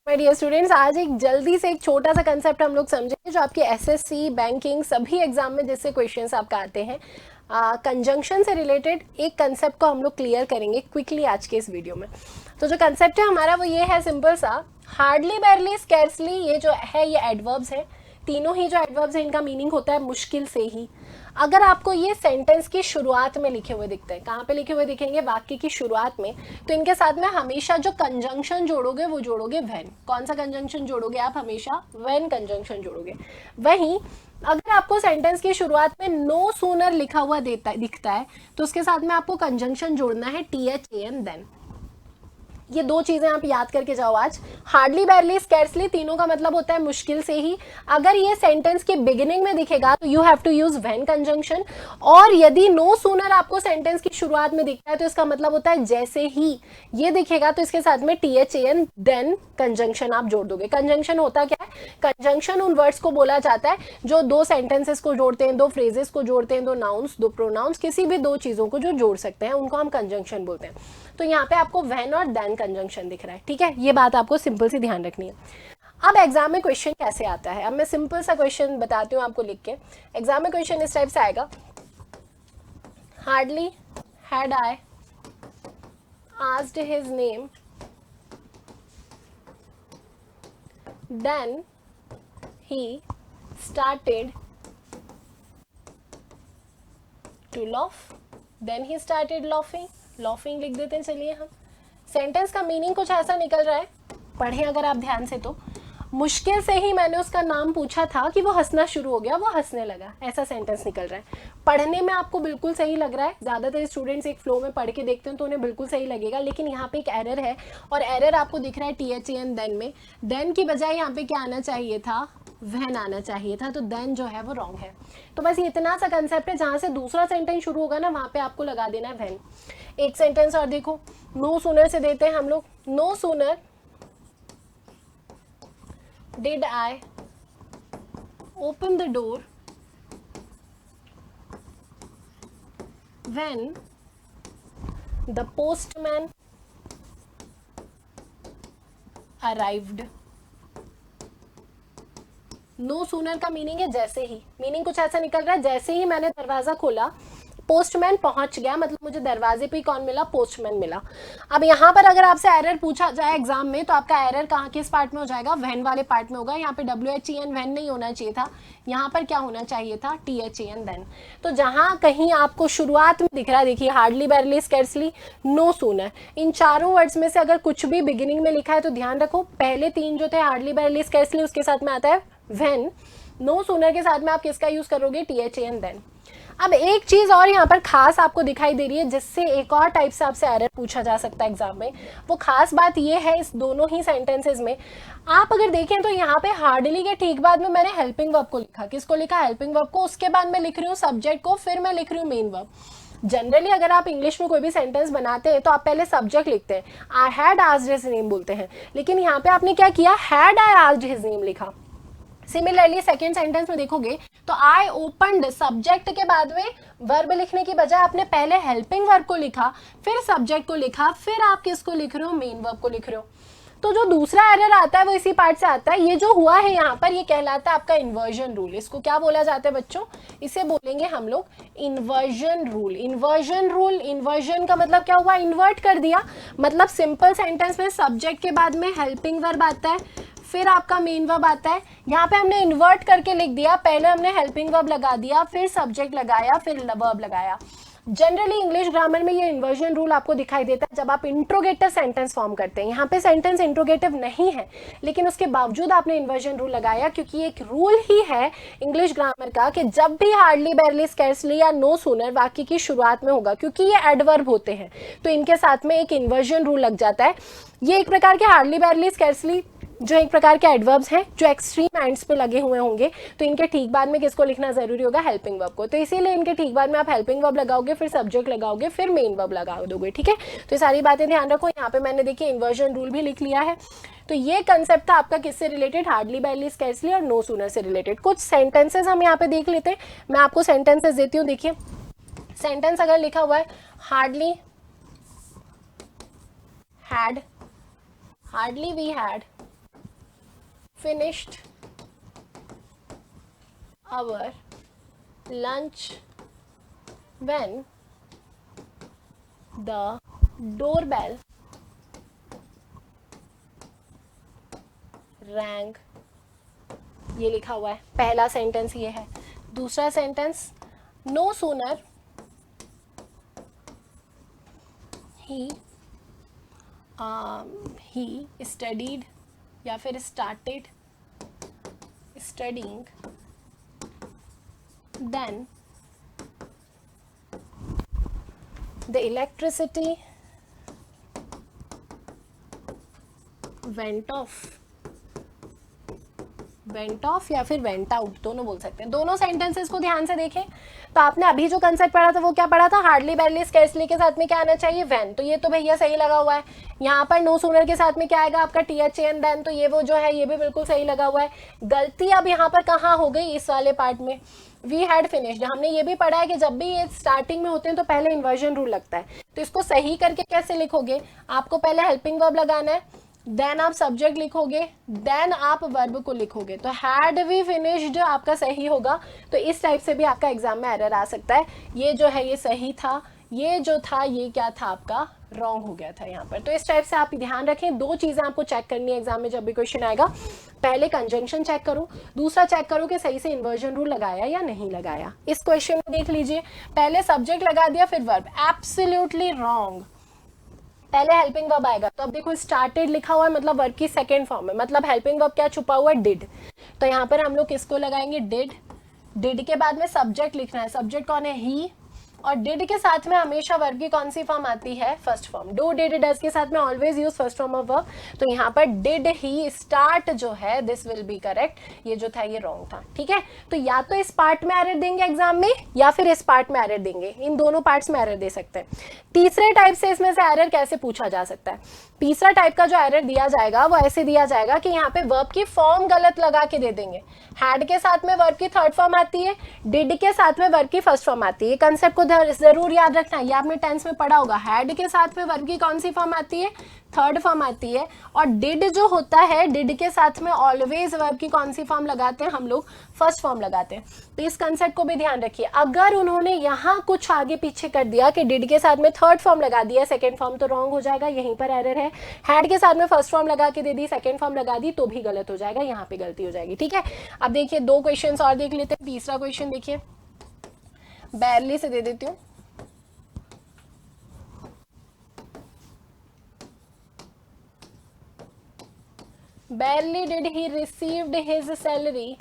My dear students, आज एक जल्दी से एक छोटा सा कंसेप्ट हम लोग समझेंगे जो आपके एसएससी बैंकिंग सभी एग्जाम में जिससे क्वेश्चंस आपका आते हैं। कंजंक्शन से रिलेटेड एक कंसेप्ट को हम लोग क्लियर करेंगे क्विकली आज के इस वीडियो में। तो जो कंसेप्ट है हमारा वो ये है, सिंपल सा, हार्डली, बैरली, स्कैर्सली, ये जो है ये एडवर्ब्स है। तीनों ही जो एडवर्ब्स है इनका मीनिंग होता है मुश्किल से ही। अगर आपको ये सेंटेंस की शुरुआत में लिखे हुए दिखते हैं, कहाँ पे लिखे हुए दिखेंगे? वाक्य की शुरुआत में। तो इनके साथ में हमेशा जो कंजंक्शन जोड़ोगे वो जोड़ोगे व्हेन। कौन सा कंजंक्शन जोड़ोगे आप? हमेशा व्हेन कंजंक्शन जोड़ोगे। वहीं अगर आपको सेंटेंस की शुरुआत में नो सूनर लिखा हुआ दिखता है तो उसके साथ में आपको कंजंक्शन जोड़ना है THAN देन। ये दो चीजें आप याद करके जाओ आज। हार्डली, बैरली, स्कैर्सली, तीनों का मतलब होता है मुश्किल से ही। अगर ये सेंटेंस के बिगिनिंग में दिखेगा तो you have to use when conjunction. और यदि नो सूनर आपको सेंटेंस की शुरुआत में दिखता है तो इसका मतलब होता है जैसे ही ये दिखेगा तो इसके साथ में THAN देन कंजंक्शन आप जोड़ दोगे। कंजंक्शन होता क्या है? कंजंक्शन उन वर्ड्स को बोला जाता है जो दो सेंटेंसेस को जोड़ते हैं, दो फ्रेजेस को जोड़ते हैं, दो नाउन्स, दो प्रोनाउंस, किसी भी दो चीजों को जो जोड़ सकते हैं उनको हम कंजंक्शन बोलते हैं। तो यहाँ पे आपको व्हेन और देन कंजंक्शन दिख रहा है, ठीक है? ये बात आपको सिंपल सी ध्यान रखनी है। अब एग्जाम में क्वेश्चन कैसे आता है, अब मैं सिंपल सा क्वेश्चन बताती हूँ आपको लिख के। एग्जाम में क्वेश्चन इस टाइप से आएगा, hardly had I asked his name then he started to laugh, then he started laughing, laughing लिख देते हैं। चलिए हम सेंटेंस का मीनिंग कुछ ऐसा निकल रहा है, पढ़ें अगर आप ध्यान से तो। मुश्किल से ही मैंने उसका नाम पूछा था कि वो हंसना शुरू हो गया, वो हंसने लगा, ऐसा सेंटेंस निकल रहा है। पढ़ने में आपको बिल्कुल सही लग रहा है, ज़्यादातर स्टूडेंट्स एक फ्लो में पढ़ के देखते हैं तो उन्हें बिल्कुल सही लगेगा, लेकिन यहाँ पे एक एरर है और एरर आपको दिख रहा है THAN देन में। देन की बजाय यहाँ पे क्या आना चाहिए था? व्हेन आना चाहिए था, तो देन जो है वो रॉन्ग है। तो बस इतना सा कंसेप्ट है, जहाँ से दूसरा सेंटेंस शुरू होगा ना वहाँ पे आपको लगा देना है व्हेन। एक सेंटेंस और देखो, नो सूनर से देते हैं हम लोग। No sooner did I open the door when the postman arrived। No sooner का मीनिंग है जैसे ही। मीनिंग कुछ ऐसा निकल रहा है, जैसे ही मैंने दरवाजा खोला पोस्टमैन पहुंच गया, मतलब मुझे दरवाजे पे कौन मिला? पोस्टमैन मिला। अब यहाँ पर अगर आपसे एरर पूछा जाए एग्जाम में तो आपका एरर कहाँ, किस पार्ट में हो जाएगा? व्हेन वाले पार्ट में होगा। यहाँ पे WHEN व्हेन नहीं होना चाहिए था, यहाँ पर क्या होना चाहिए था? THAN than. तो जहाँ कहीं आपको शुरुआत में दिख रहा है, देखिए hardly, barely, scarcely, no sooner, इन चारों वर्ड्स में से अगर कुछ भी बिगिनिंग में लिखा है तो ध्यान रखो पहले तीन जो थे हार्डली, बैरली, स्कैर्सली, उसके साथ में आता है व्हेन। नो सूनर के साथ में आप किसका यूज करोगे? THAN than. अब एक चीज और यहाँ पर खास आपको दिखाई दे रही है जिससे एक और टाइप से आपसे एरर पूछा जा सकता है एग्जाम में। वो खास बात ये है इस दोनों ही सेंटेंसेस में, आप अगर देखें तो यहाँ पे हार्डली के ठीक बाद में मैंने हेल्पिंग वर्ब को लिखा। किसको लिखा? हेल्पिंग वर्ब को। उसके बाद मैं लिख रही हूँ सब्जेक्ट को, फिर मैं लिख रही हूँ मेन वर्ब। जनरली अगर आप इंग्लिश में कोई भी सेंटेंस बनाते हैं तो आप पहले सब्जेक्ट लिखते हैं, I had asked his name बोलते हैं, लेकिन यहाँ पे आपने क्या किया? Had I asked his name लिखा। सिमिलरली सेकेंड सेंटेंस में देखोगे तो आई ओपनड, सब्जेक्ट के बाद में वर्ब लिखने की बजाय आपने पहले हेल्पिंग वर्ब को लिखा, फिर सब्जेक्ट को लिखा, फिर आप किसको लिख रहे हो? मेन वर्ब को लिख रहे हो। तो जो दूसरा एरर आता है वो इसी पार्ट से आता है। ये जो हुआ है यहाँ पर ये कहलाता है आपका इन्वर्जन रूल। इसको क्या बोला जाता है बच्चों? इसे बोलेंगे हम लोग inversion rule. Inversion rule, inversion का मतलब क्या हुआ? इन्वर्ट कर दिया। मतलब सिंपल सेंटेंस में सब्जेक्ट के बाद में हेल्पिंग वर्ब आता है, फिर आपका मेन वर्ब आता है। यहाँ पे हमने इन्वर्ट करके लिख दिया, पहले हमने हेल्पिंग वर्ब लगा दिया, फिर सब्जेक्ट लगाया, फिर वर्ब लगाया। जनरली इंग्लिश ग्रामर में ये इन्वर्जन रूल आपको दिखाई देता है जब आप इंट्रोगेटिव सेंटेंस फॉर्म करते हैं। यहाँ पे सेंटेंस इंट्रोगेटिव नहीं है लेकिन उसके बावजूद आपने इन्वर्जन रूल लगाया, क्योंकि एक रूल ही है इंग्लिश ग्रामर का कि जब भी हार्डली, बैरली, स्कैर्सली या नो सूनर वाक्य की शुरुआत में होगा, क्योंकि ये एडवर्ब होते हैं तो इनके साथ में एक इन्वर्जन रूल लग जाता है। ये एक प्रकार के हार्डली, बैरली, स्कैर्सली जो एक प्रकार के एडवर्ब्स हैं जो एक्सट्रीम एंड्स पे लगे हुए होंगे, तो इनके ठीक बाद में किसको लिखना जरूरी होगा? हेल्पिंग वर्ब को। तो इसीलिए इनके ठीक बाद में आप हेल्पिंग वर्ब लगाओगे, फिर सब्जेक्ट लगाओगे, फिर मेन वर्ब लगा दोगे, ठीक है? तो ये सारी बातें ध्यान रखो। यहाँ पे मैंने देखिए इन्वर्जन रूल भी लिख लिया है। तो ये कंसेप्ट था आपका किससे रिलेटेड? हार्डली, बैरली, स्कैर्सली और नो सूनर से रिलेटेड। कुछ सेंटेंसेस हम यहाँ पे देख लेते हैं। मैं आपको सेंटेंसेस देती हूँ। देखिए सेंटेंस अगर लिखा हुआ है hardly had, hardly we had, finished our lunch when the doorbell rang। ये लिखा हुआ है, पहला सेंटेंस ये है। दूसरा sentence, no sooner he studied या फिर started studying then the electricity went off या फिर went out, दोनों बोल सकते हैं। दोनों सेंटेंसेस को ध्यान से देखें तो आपने अभी जो कंसेप्ट पढ़ा था वो क्या पढ़ा था, हार्डली बैरली स्कैर्सली के साथ में क्या आना चाहिए, व्हेन। तो ये तो भैया सही लगा हुआ है। यहाँ पर नो सूनर के साथ में क्या आएगा आपका, THAN देन, तो ये वो जो है ये भी बिल्कुल सही लगा हुआ है। गलती अब यहाँ पर कहाँ हो गई, इस वाले पार्ट में, वी हैड फिनिश्ड। हमने ये भी पढ़ा है कि जब भी ये स्टार्टिंग में होते हैं तो पहले इन्वर्जन रूल लगता है। तो इसको सही करके कैसे लिखोगे, आपको पहले हेल्पिंग वर्ब लगाना है, देन आप सब्जेक्ट लिखोगे, देन आप वर्ब को लिखोगे। तो हैड वी फिनिश्ड आपका सही होगा। तो इस टाइप से भी आपका एग्जाम में एरर आ सकता है। ये जो है ये सही था, ये जो था ये क्या था आपका रॉन्ग हो गया था यहाँ पर। तो इस टाइप से आप ध्यान रखें। दो चीजें आपको चेक करनी है एग्जाम में जब भी क्वेश्चन आएगा, पहले कंजंक्शन चेक करो, दूसरा चेक करो कि सही से इन्वर्जन रूल लगाया या नहीं लगाया। इस क्वेश्चन में देख लीजिए, पहले सब्जेक्ट लगा दिया फिर वर्ब, एब्सोल्युटली रॉन्ग। पहले हेल्पिंग वर्ब आएगा। तो अब देखो स्टार्टेड लिखा हुआ है, मतलब वर्ब की सेकेंड फॉर्म है, मतलब हेल्पिंग वर्ब क्या छुपा हुआ है, डिड। तो यहाँ पर हम लोग किसको लगाएंगे, डिड। डिड के बाद में सब्जेक्ट लिखना है, सब्जेक्ट कौन है, ही। और डिड के साथ में हमेशा वर्ब की कौन सी फॉर्म आती है, first form. Do did does के साथ में always use first form of verb. तो यहाँ पर डिड ही स्टार्ट जो है दिस विल बी करेक्ट, ये जो था ये रॉन्ग था। ठीक है, तो या तो इस पार्ट में एरर देंगे एग्जाम में या फिर इस पार्ट में एरर देंगे, इन दोनों पार्ट्स में एरर दे सकते हैं। तीसरे टाइप से इसमें से एरर कैसे पूछा जा सकता है, तीसरा टाइप का जो एरर दिया जाएगा वो ऐसे दिया जाएगा कि यहाँ पे वर्ब की फॉर्म गलत लगा के दे देंगे। हैड के साथ में वर्ब की थर्ड फॉर्म आती है, डिड के साथ में वर्ब की फर्स्ट फॉर्म आती है। कंसेप्ट को जरूर याद रखना है, ये आपने टेंस में पढ़ा होगा। हैड के साथ में वर्ब की कौन सी फॉर्म आती है, थर्ड फॉर्म आती है। और डिड जो होता है, डिड के साथ में ऑलवेज वर्ब की कौन सी फॉर्म लगाते हैं हम लोग, फर्स्ट फॉर्म लगाते हैं। तो इस कंसेप्ट को भी ध्यान रखिए। अगर उन्होंने यहाँ कुछ आगे पीछे कर दिया कि डिड के साथ में थर्ड फॉर्म लगा दिया सेकंड फॉर्म, तो रॉन्ग हो जाएगा, यहीं पर एरर है। हैड के साथ में फर्स्ट फॉर्म लगा के दे दी, सेकंड फॉर्म लगा दी, तो भी गलत हो जाएगा, यहाँ पे गलती हो जाएगी। ठीक है, अब देखिए दो क्वेश्चन और देख लेते हैं। तीसरा क्वेश्चन देखिए, बैरली से दे देती हूँ। Barely did he received his salary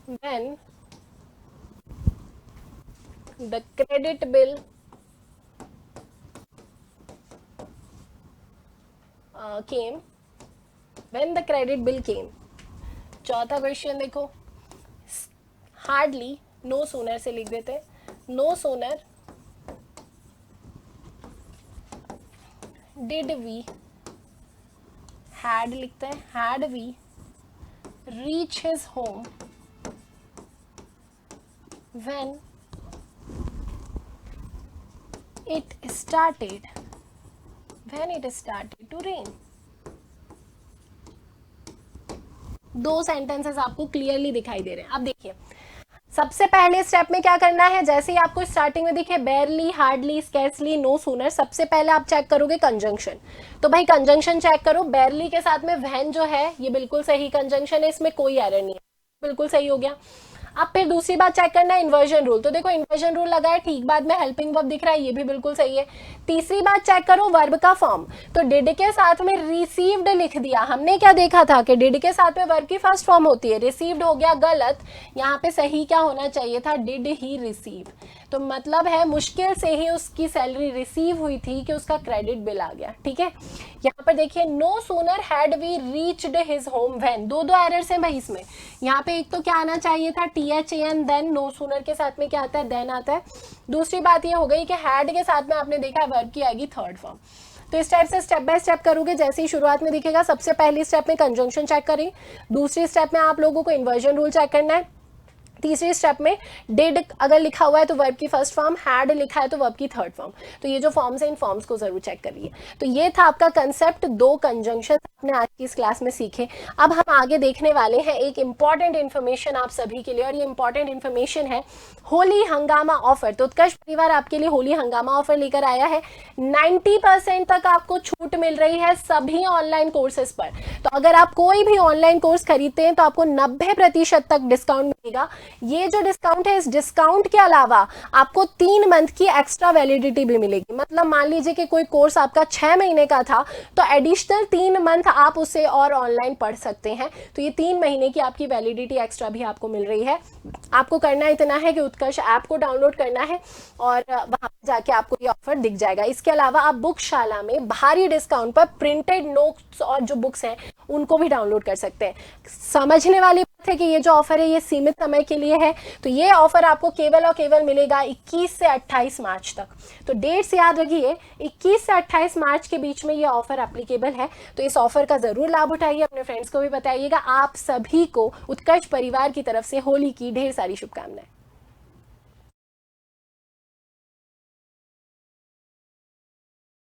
when the credit bill came. When the credit bill came. चौथा क्वेश्चन देखो, हार्डली नो सूनर से लिख देते हैं। No sooner did we, had लिखते हैं, had we reach his home when it started to rain. दो sentences आपको क्लियरली दिखाई दे रहे हैं। अब देखिए सबसे पहले स्टेप में क्या करना है, जैसे ही आपको स्टार्टिंग में दिखे barely, hardly, scarcely, no sooner, सबसे पहले आप चेक करोगे कंजंक्शन। तो भाई कंजंक्शन चेक करो, बेयरली के साथ में व्हेन जो है ये बिल्कुल सही कंजंक्शन है, इसमें कोई एरर नहीं है, बिल्कुल सही हो गया। अब फिर दूसरी बात चेक करना है इन्वर्जन रूल। तो देखो इन्वर्जन रूल लगा है ठीक, बाद में हेल्पिंग वर्ब दिख रहा है, ये भी बिल्कुल सही है। तीसरी बात चेक करो वर्ब का फॉर्म। तो डिड के साथ में रिसीव्ड लिख दिया, हमने क्या देखा था कि डिड के साथ में वर्ब की फर्स्ट फॉर्म होती है, रिसीव्ड हो गया गलत। यहाँ पे सही क्या होना चाहिए था, डिड ही रिसीव। तो मतलब है मुश्किल से ही उसकी सैलरी रिसीव हुई थी कि उसका क्रेडिट बिल आ गया। ठीक है, यहाँ पर देखिए no sooner had we reached his home when, दो एरर्स हैं भाई इसमें। यहाँ पे एक तो क्या आना चाहिए था, THAN देन, नो सूनर के साथ में क्या आता है, देन आता है। दूसरी बात ये हो गई कि हैड के साथ में आपने देखा है वर्ब की आएगी थर्ड फॉर्म। तो इस टाइप से स्टेप बाय स्टेप करोगे, जैसे ही शुरुआत में दिखेगा सबसे पहली स्टेप में कंजंक्शन चेक करें, दूसरी स्टेप में आप लोगों को इन्वर्जन रूल चेक करना है, तीसरे स्टेप में डिड अगर लिखा हुआ है तो वर्ब की फर्स्ट फॉर्म, हैड लिखा है तो वर्ब की थर्ड फॉर्म। तो ये जो फॉर्म्स हैं इन फॉर्म्स को जरूर चेक करिए। तो ये था आपका कंसेप्ट, 2 कंजंक्शन आपने आज की इस क्लास में सीखे। अब हम आगे देखने वाले हैं एक इंपॉर्टेंट इन्फॉर्मेशन आप सभी के लिए, और ये इंपॉर्टेंट इन्फॉर्मेशन है होली हंगामा ऑफर। तो उत्कर्ष परिवार आपके लिए होली हंगामा ऑफर लेकर आया है। 90% तक आपको छूट मिल रही है सभी ऑनलाइन कोर्सेज पर। तो अगर आप कोई भी ऑनलाइन कोर्स खरीदते हैं तो आपको 90% तक डिस्काउंट मिलेगा। ये जो डिस्काउंट है, इस डिस्काउंट के अलावा आपको 3 मंथ की एक्स्ट्रा वैलिडिटी भी मिलेगी। मतलब मान लीजिए कि कोई कोर्स आपका 6 महीने का था तो एडिशनल 3 मंथ आप उसे और ऑनलाइन पढ़ सकते हैं। तो ये 3 महीने की आपकी वैलिडिटी एक्स्ट्रा भी आपको मिल रही है। आपको करना इतना है कि उत्कर्ष ऐप को डाउनलोड करना है और वहां जाके आपको ये ऑफर दिख जाएगा। इसके अलावा आप बुकशाला में भारी डिस्काउंट पर प्रिंटेड नोट्स और जो बुक्स हैं उनको भी डाउनलोड कर सकते हैं। समझने वाली बात है कि ये जो ऑफर है ये सीमित समय के लिए है। तो ये ऑफर आपको केवल और केवल मिलेगा 21 से 28 मार्च तक। तो डेट्स याद रखिए, 21 से 28 मार्च के बीच में ये ऑफर एप्लीकेबल है। तो इस ऑफर का जरूर लाभ उठाइए, अपने फ्रेंड्स को भी बताइएगा। आप सभी को उत्कर्ष परिवार की तरफ से होली की ढेर सारी शुभकामनाएं।